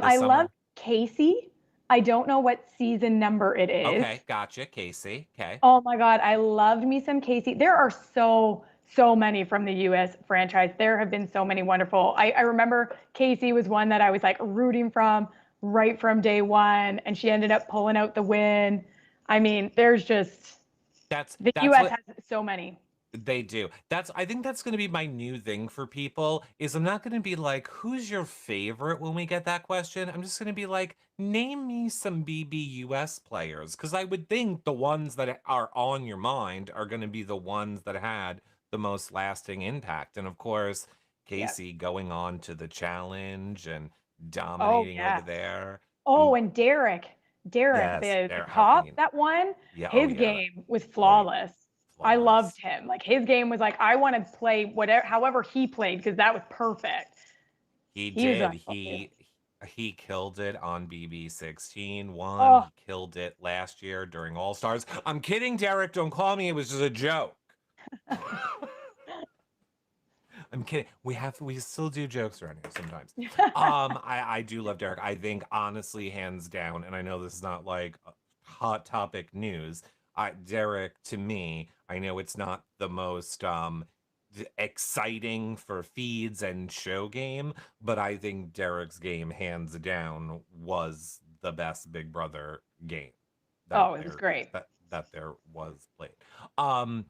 this I love summer. Casey. I don't know what season number it is. Okay, gotcha, Casey. Okay. Oh my God, I loved me some Casey. There are so many from the US franchise. There have been so many wonderful. I remember Casey was one that I was like rooting from right from day one, and she ended up pulling out the win. I mean, there's just the That's US what has so many. they do. I think that's going to be my new thing for people is I'm not going to be like, who's your favorite when we get that question? I'm just going to be like, name me some BBUS players because I would think the ones that are on your mind are going to be the ones that had the most lasting impact. And of course, Yeah. Casey going on to the challenge and Oh dominating over yeah. there. Oh, And and Derek, yes, the there, how can cop you? that won, Yeah, oh his yeah. game was Oh yeah, flawless. I loved flawless. him. Like his game was like I want to play whatever, however he played because that was perfect. He He was did. unbelievable. He killed it on BB16 one. Oh, He killed it last year during All Stars. I'm kidding, Derek. Don't call me. It was just a joke. I'm kidding. We still do jokes around here sometimes. I do love Derek. I think honestly, hands down, and I know this is not like hot topic news. Derek, to me, I know it's not the most exciting for feeds and show game, but I think Derek's game, hands down, was the best Big Brother game that Oh, it was there great. that there was played. Um,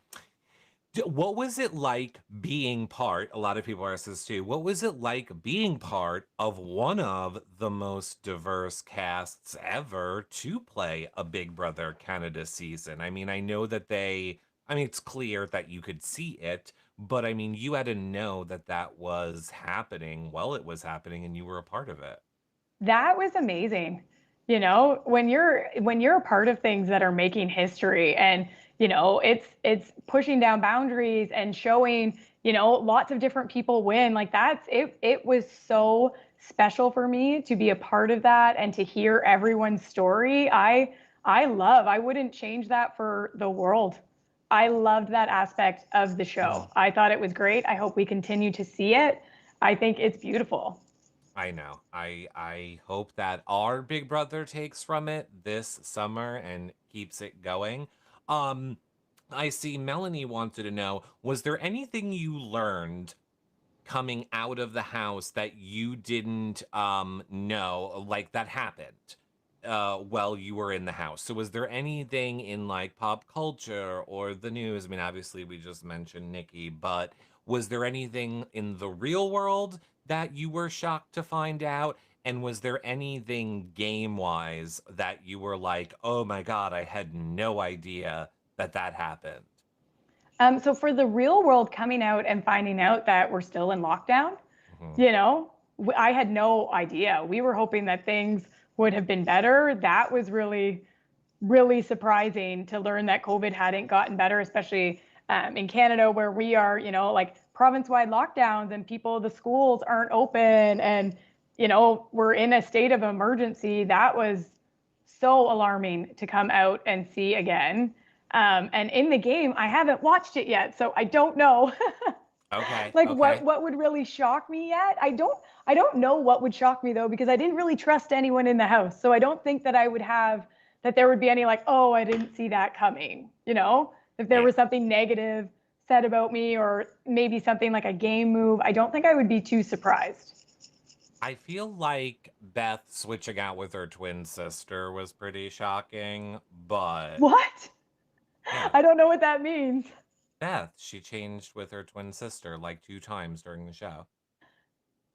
what was it like being part? A lot of people ask this too. What was it like being part of one of the most diverse casts ever to play a Big Brother Canada season? I mean, I know that I mean, it's clear that you could see it, but I mean, you had to know that that was happening while it was happening and you were a part of it. That was amazing. You know, when you're a part of things that are making history and, it's pushing down boundaries and showing, lots of different people win. Like it was so special for me to be a part of that and to hear everyone's story. I wouldn't change that for the world. I loved that aspect of the show. I thought it was great. I hope we continue to see it. I think it's beautiful. I know. I hope that our Big Brother takes from it this summer and keeps it going. Um, I see Melanie wanted to know, was there anything you learned coming out of the house that you didn't know, like that happened while you were in the house? So was there anything in like pop culture or the news? I mean, obviously we just mentioned Nikki, but was there anything in the real world that you were shocked to find out? And was there anything game wise that you were like, oh my God, I had no idea that that happened? So for the real world coming out and finding out that we're still in lockdown, Mhm. I had no idea. We were hoping that things would have been better. That was really, really surprising to learn that COVID hadn't gotten better, especially in Canada where we are, like province-wide lockdowns and the schools aren't open and, we're in a state of emergency. That was so alarming to come out and see again. And in the game, I haven't watched it yet, so I don't know Okay, like what okay. what would really shock me yet. I don't know what would shock me though because I didn't really trust anyone in the house. So I don't think that I would have that there would be any like, oh, I didn't see that coming. If there Yeah. was something negative said about me or maybe something like a game move, I don't think I would be too surprised. I feel like Beth switching out with her twin sister was pretty shocking, but What? yeah, I don't know what that means. Beth, she changed with her twin sister like 2 times during the show.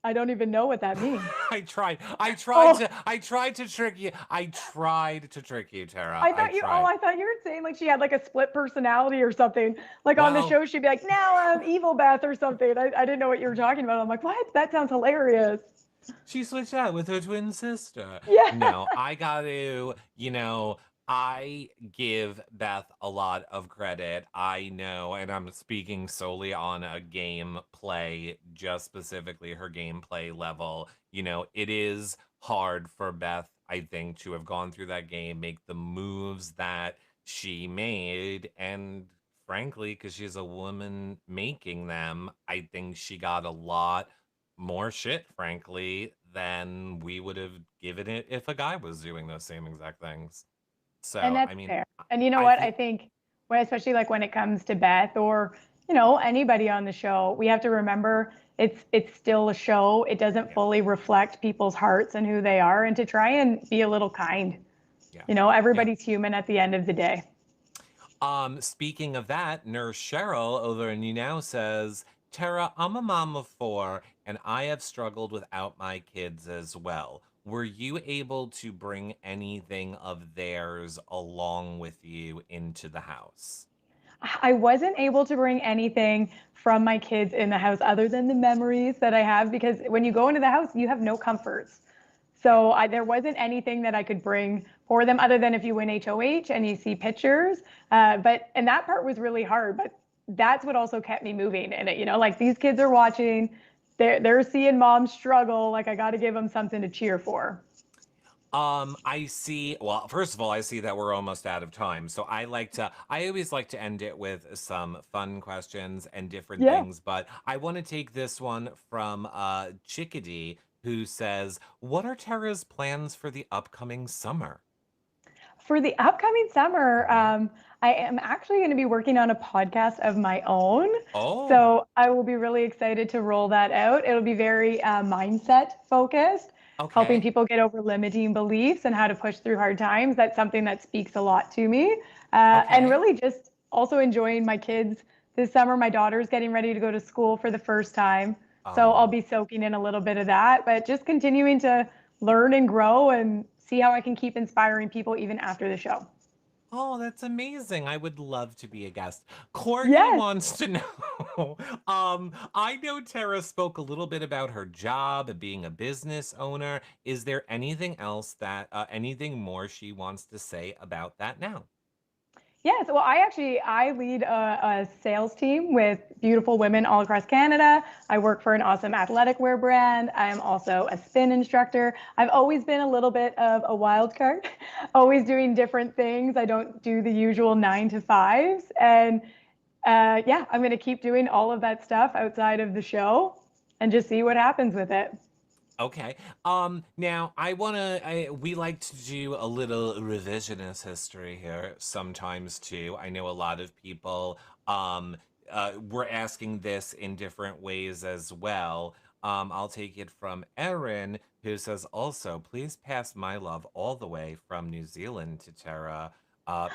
I don't even know what that means. I tried to, Oh, I tried to trick you. I tried to trick you, Tara. I I thought you. Oh, tried. I thought you were saying like she had like a split personality or something. Like on the Well, show, she'd be like, "Now I'm evil Beth" or something. I didn't know what you were talking about. I'm like, "What? That sounds hilarious." she switched out with her twin sister. Yeah. No, I got to, I give Beth a lot of credit. I know, and I'm speaking solely on a gameplay, just specifically her gameplay level. It is hard for Beth, I think, to have gone through that game, make the moves that she made, and frankly, because she's a woman making them, I think she got a lot more shit, frankly, than we would have given it if a guy was doing those same exact things. And So, I that's mean, fair. And you know I what? feel, I think, when, especially like when it comes to Beth or anybody on the show, we have to remember it's still a show. It doesn't yeah, fully reflect people's hearts and who they are, and to try and be a little kind. yeah, yeah. Everybody's human at the end of the day. Speaking of that, Nurse Cheryl over in You Now says, Tara, I'm a mom of four, and I have struggled without my kids as well. Were you able to bring anything of theirs along with you into the house? I wasn't able to bring anything from my kids in the house other than the memories that I have because when you go into the house, you have no comforts. Yeah, So there wasn't anything that I could bring for them other than if you win HOH and you see pictures. And that part was really hard, but that's what also kept me moving. And like these kids are watching, they're seeing mom struggle. Like I got to give them something to cheer for. I see. Well, first of all, I see that we're almost out of time. So I always like to end it with some fun questions and different Yeah. things. But I want to take this one from Chickadee, who says, "What are Tara's plans for the upcoming summer?" For the upcoming summer, Mhm. I am actually going to be working on a podcast of my own. Oh, So I will be really excited to roll that out. It'll be very mindset focused, helping okay. people get over limiting beliefs and how to push through hard times. That's something that speaks a lot to me. And Okay. really just also enjoying my kids this summer. My daughter's getting ready to go to school for the first time. So I'll Oh, be soaking in a little bit of that, but just continuing to learn and grow and see how I can keep inspiring people even after the show. oh, that's amazing. I would love to be a guest. Courtney Yes. wants to know. I know Tara spoke a little bit about her job, being a business owner. Is there anything else anything more she wants to say about that now? Yes. Well, I lead a sales team with beautiful women all across Canada. I work for an awesome athletic wear brand. I am also a spin instructor. I've always been a little bit of a wild card, always doing different things. I don't do the usual 9 to 5s. And yeah, I'm going to keep doing all of that stuff outside of the show and just see what happens with it. Okay. Now we like to do a little revisionist history here sometimes too. I know a lot of people were asking this in different ways as well. I'll take it from Erin, who says also, please pass my love all the way from New Zealand to Tara,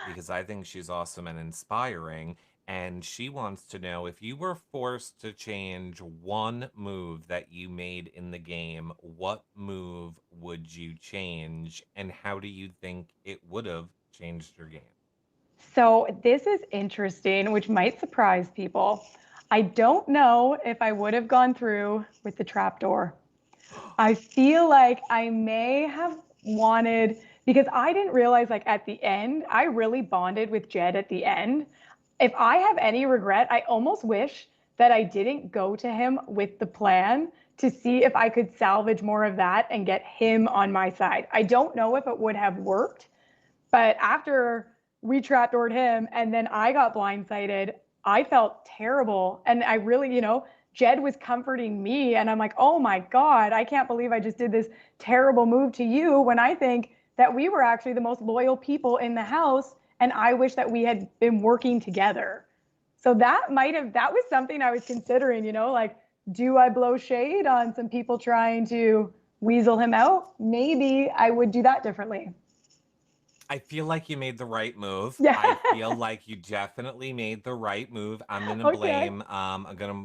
because I think she's awesome and inspiring. And she wants to know if you were forced to change one move that you made in the game, what move would you change, and how do you think it would have changed your game? So this is interesting, which might surprise people. I don't know if I would have gone through with the trapdoor. I feel like I may have wanted, because I didn't realize, like at the end, I really bonded with Jed at the end. If I have any regret, I almost wish that I didn't go to him with the plan to see if I could salvage more of that and get him on my side. I don't know if it would have worked, but after we trapdoored him and then I got blindsided, I felt terrible. And I really, Jed was comforting me. And I'm like, oh my God, I can't believe I just did this terrible move to you when I think that we were actually the most loyal people in the house. And I wish that we had been working together. So that was something I was considering, like, do I blow shade on some people trying to weasel him out? Maybe I would do that differently. I feel like you made the right move. Yeah. I feel like you definitely made the right move. Okay. I'm gonna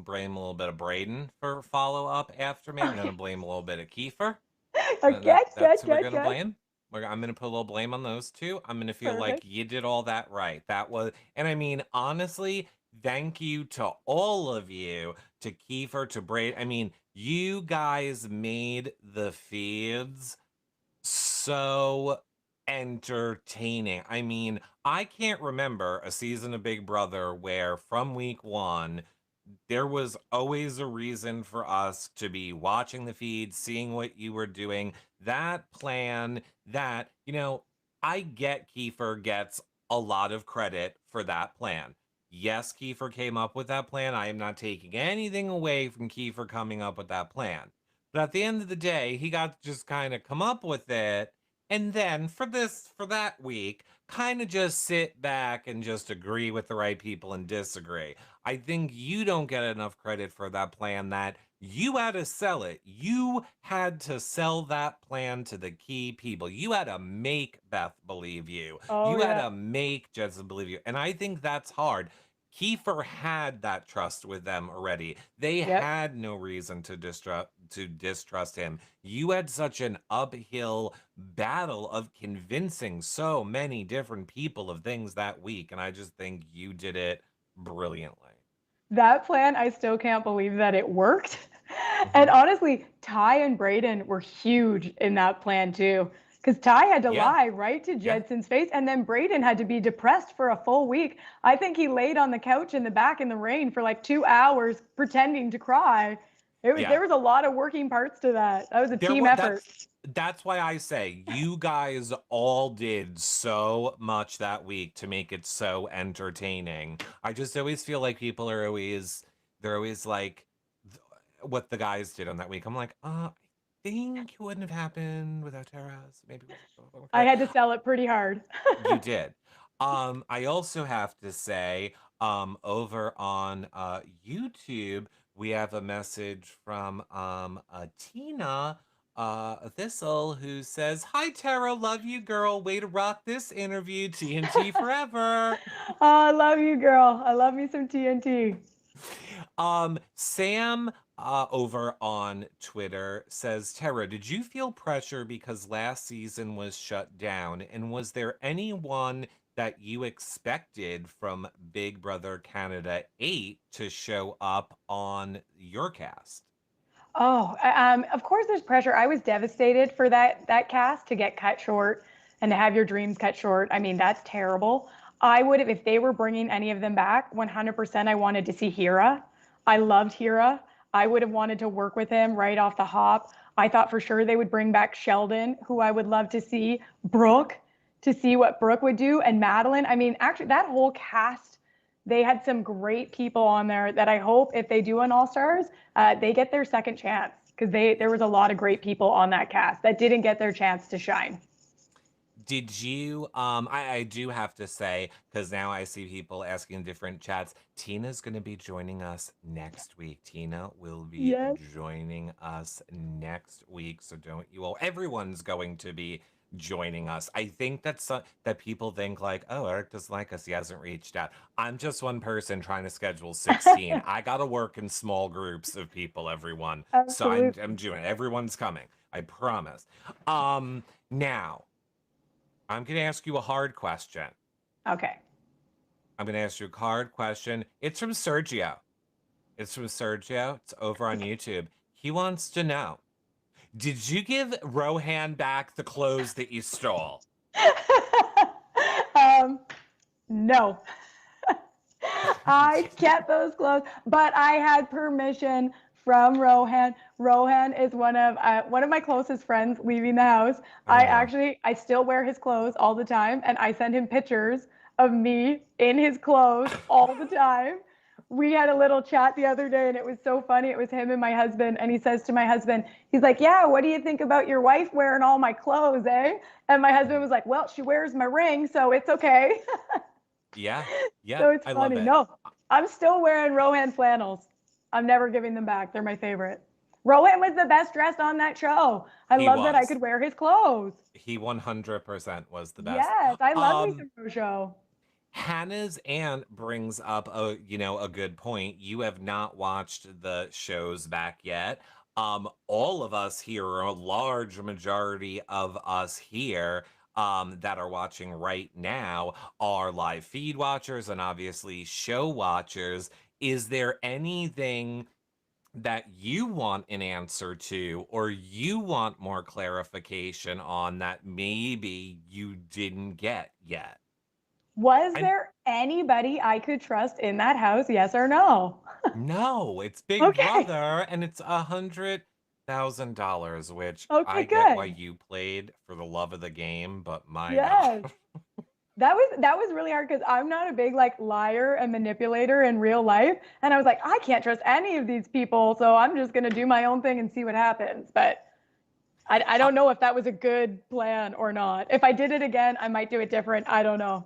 blame a little bit of Braden for follow up after me. I'm gonna Okay. blame a little bit of Kiefer. Okay. Good, That's who we're good, gonna good. blame. I'm gonna put a little blame on those two. I'm gonna feel like Perfect. you did all that right. And I mean, honestly, thank you to all of you, to Kiefer, to Braden. I mean, you guys made the feeds so entertaining. I mean, I can't remember a season of Big Brother where from week one, there was always a reason for us to be watching the feed, seeing what you were doing. That plan, I get Kiefer gets a lot of credit for that plan. Yes, Kiefer came up with that plan. I am not taking anything away from Kiefer coming up with that plan. But at the end of the day, he got to just kind of come up with it. And then for that week, kind of just sit back and just agree with the right people and disagree. I think you don't get enough credit for that plan that you had to sell it. You had to sell that plan to the key people. You had to make Beth believe you. Oh You had yeah. to make Jessica believe you. And I think that's hard. Kiefer had that trust with them already. They Yep. had no reason to distrust him. You had such an uphill battle of convincing so many different people of things that week, and I just think you did it brilliantly. That plan, I still can't believe that it worked. And Hmm. honestly, Ty and Braden were huge in that plan too. Because Ty had to Yeah, lie right to yeah. Jedson's face, and then Braden had to be depressed for a full week. I think he laid on the couch in the back in the rain for like 2 hours pretending to cry. Yeah. There was a lot of working parts to that. That was a There team was effort. that's why I say you guys all did so much that week to make it so entertaining. I just always feel like people are always they're always like what the guys did on that week. I'm like, I think it wouldn't have happened without Tara. So maybe I okay. had to sell it pretty hard. You did. I also have to say, over on YouTube, we have a message from Tina Thistle who says, "Hi Tara, love you girl. Way to rock this interview. TNT forever." Oh, I love you, girl. I love me some TNT. Sam over on Twitter says, Tara, did you feel pressure because last season was shut down? And was there anyone that you expected from Big Brother Canada 8 to show up on your cast? Oh, of course there's pressure. I was devastated for that cast to get cut short and to have your dreams cut short. I mean, that's terrible. I would have, if they were bringing any of them back, 100% I wanted to see Hira. I loved Hira. I would have wanted to work with him right off the hop. I thought for sure they would bring back Sheldon, who I would love to see, Brooke, to see what Brooke would do, and Madeline. I mean, actually, that whole cast, they had some great people on there that I hope if they do an All Stars, they get their second chance because there was a lot of great people on that cast that didn't get their chance to shine. Did you I do have to say, because now I see people asking in different chats, Tina's gonna be joining us next week. Tina will be Yes. joining us next week. So don't you all everyone's going to be joining us. I think that people think like, oh, Eric doesn't like us, he hasn't reached out. I'm just one person trying to schedule 16. I gotta work in small groups of people, everyone. So I'm Absolutely. doing it. Everyone's coming. I promise. Now I'm going to ask you a hard question. Okay. I'm going to ask you a hard question. It's from Sergio. It's from Sergio. It's over on YouTube. He wants to know, did you give Rohan back the clothes that you stole? um, no. I kept those clothes, but I had permission from Rohan. Rohan is one of my closest friends leaving the house. Oh no. I still wear his clothes all the time, and I send him pictures of me in his clothes all the time. We had a little chat the other day, and it was so funny. It was him and my husband, and he says to my husband, he's like, "Yeah, what do you think about your wife wearing all my clothes, eh?" And my husband was like, "Well, she wears my ring, so it's okay." Yeah. Yeah. So it's I love funny. it. No, I'm still wearing Rohan flannels. I'm never giving them back. They're my favorite. Rohan was the best dressed on that show. I He love that I was. could wear his clothes. He 100% was the best. Yes, I love me Um, some Rojo. Hannah's aunt brings up a good point. You have not watched the shows back yet. All of us here, or a large majority of us here, that are watching right now are live feed watchers and obviously show watchers. Is there anything that you want an answer to, or you want more clarification on that maybe you didn't get yet? Was I there anybody I could trust in that house? Yes or no? No, it's Big Okay. Brother, and it's $100,000, which Okay, I get why good. you played for the love of the game, but my God. Yes. That was really hard because I'm not a big like liar and manipulator in real life. And I was like, I can't trust any of these people, so I'm just gonna do my own thing and see what happens. But I Uh, don't know if that was a good plan or not. If I did it again, I might do it different. I don't know.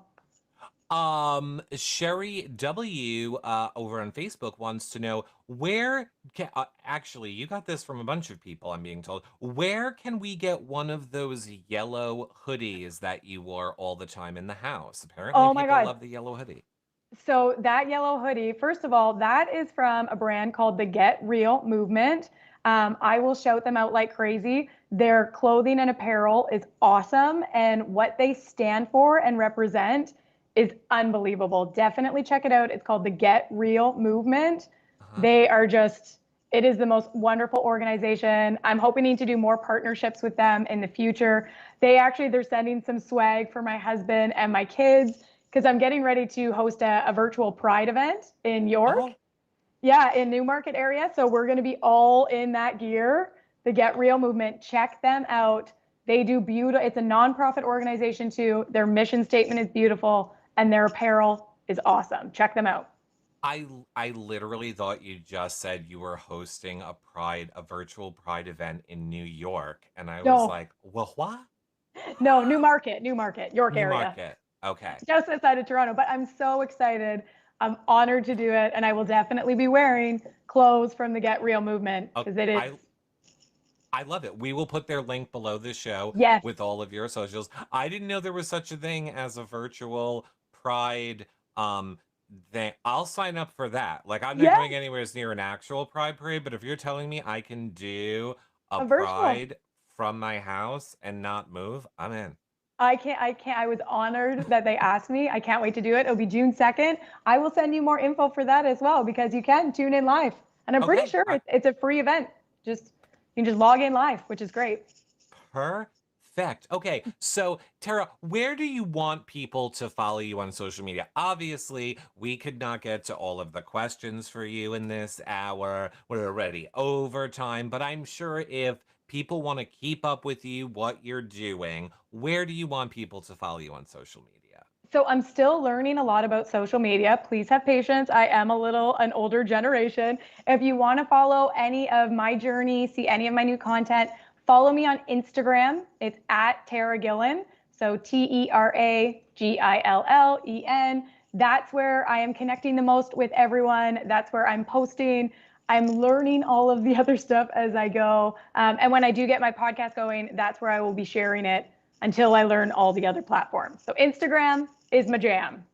Sherry W over on Facebook wants to know actually you got this from a bunch of people, I'm being told. Where can we get one of those yellow hoodies that you wore all the time in the house? Apparently Oh my people God. love the yellow hoodie. So that yellow hoodie, first of all, that is from a brand called the Get Real Movement. I will shout them out like crazy. Their clothing and apparel is awesome, and what they stand for and represent is unbelievable. Definitely check it out. It's called the Get Real Movement. Uh-huh. They are just, it is the most wonderful organization. I'm hoping to do more partnerships with them in the future. They're sending some swag for my husband and my kids because I'm getting ready to host a virtual Pride event in York. Oh, Yeah, in Newmarket area. So we're going to be all in that gear. The Get Real movement. Check them out. They do beautiful. It's a nonprofit organization too. Their mission statement is beautiful, and their apparel is awesome. Check them out. I literally thought you just said you were hosting a virtual pride event in New York, and I was No, like, well, what? no, Newmarket, York area, Newmarket. Okay. just outside of Toronto. But I'm so excited. I'm honored to do it, and I will definitely be wearing clothes from the Get Real movement Oh, because it is. I love it. We will put their link below the show Yes, with all of your socials. I didn't know there was such a thing as a virtual pride thing. I'll sign up for that. Like I'm not yes, going anywhere near an actual pride parade, but if you're telling me I can do a a virtual. pride from my house and not move, I'm in. I was honored that they asked me. I can't wait to do it. It'll be June 2nd. I will send you more info for that as well because you can tune in live. And I'm pretty Okay. sure it's a free event. Just you can just log in live, which is great. Perfect. Okay, so Tera, where do you want people to follow you on social media? Obviously, we could not get to all of the questions for you in this hour. We're already over time, but I'm sure if people want to keep up with you, what you're doing, where do you want people to follow you on social media? So I'm still learning a lot about social media. Please have patience. I am a little an older generation. If you want to follow any of my journey, see any of my new content, follow me on Instagram. It's at Tera Gillen. So TeraGillen. That's where I am connecting the most with everyone. That's where I'm posting. I'm learning all of the other stuff as I go. And when I do get my podcast going, that's where I will be sharing it until I learn all the other platforms. So Instagram is my jam.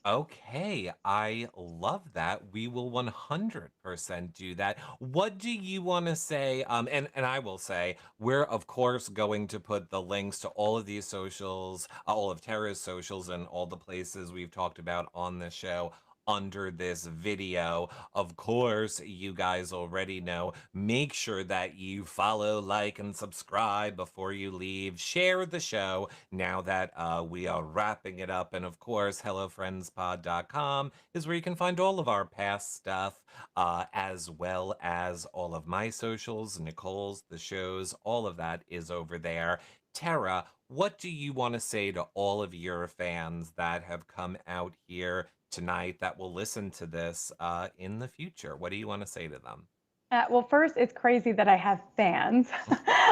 Okay, I love that. We will 100% do that. What do you want to say? And I will say, we're of course going to put the links to all of these socials, all of Tera's socials, and all the places we've talked about on the show under this video. Of course, you guys already know. Make sure that you follow, like, and subscribe before you leave. Share the show now that we are wrapping it up. And of course, HelloFriendsPod.com is where you can find all of our past stuff, as well as all of my socials, Nicole's, the shows, all of that is over there. Tera, what do you want to say to all of your fans that have come out here tonight that will listen to this in the future? What do you want to say to them? Well, first, it's crazy that I have fans.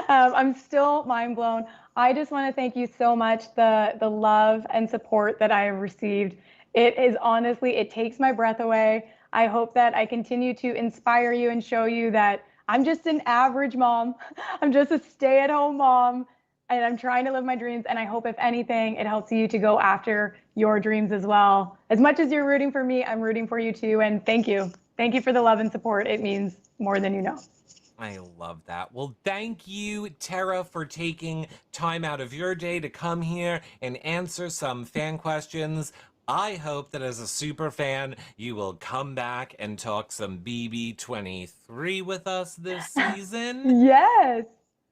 I'm still mind blown. I just want to thank you so much. The love and support that I have received. It is honestly, it takes my breath away. I hope that I continue to inspire you and show you that I'm just an average mom. I'm just a stay-at-home mom, and I'm trying to live my dreams. And I hope, if anything, it helps you to go after your dreams as well. As much as you're rooting for me, I'm rooting for you too. And thank you. Thank you for the love and support. It means more than you know. I love that. Well, thank you, Tera, for taking time out of your day to come here and answer some fan questions. I hope that as a super fan, you will come back and talk some BB23 with us this season. Yes.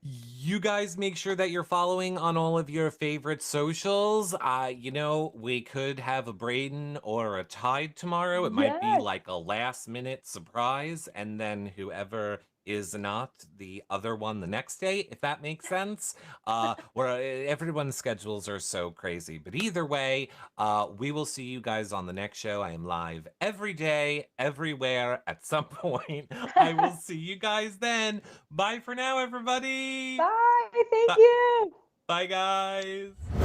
You guys make sure that you're following on all of your favorite socials. We could have a Braden or a Tide tomorrow. It might be Yes. like a last minute surprise, and then whoever is not the other one the next day, if that makes sense. Where everyone's schedules are so crazy. But either way, we will see you guys on the next show. I am live every day, everywhere at some point. I will see you guys then. Bye for now, everybody. Bye. Thank Bye, you. bye guys.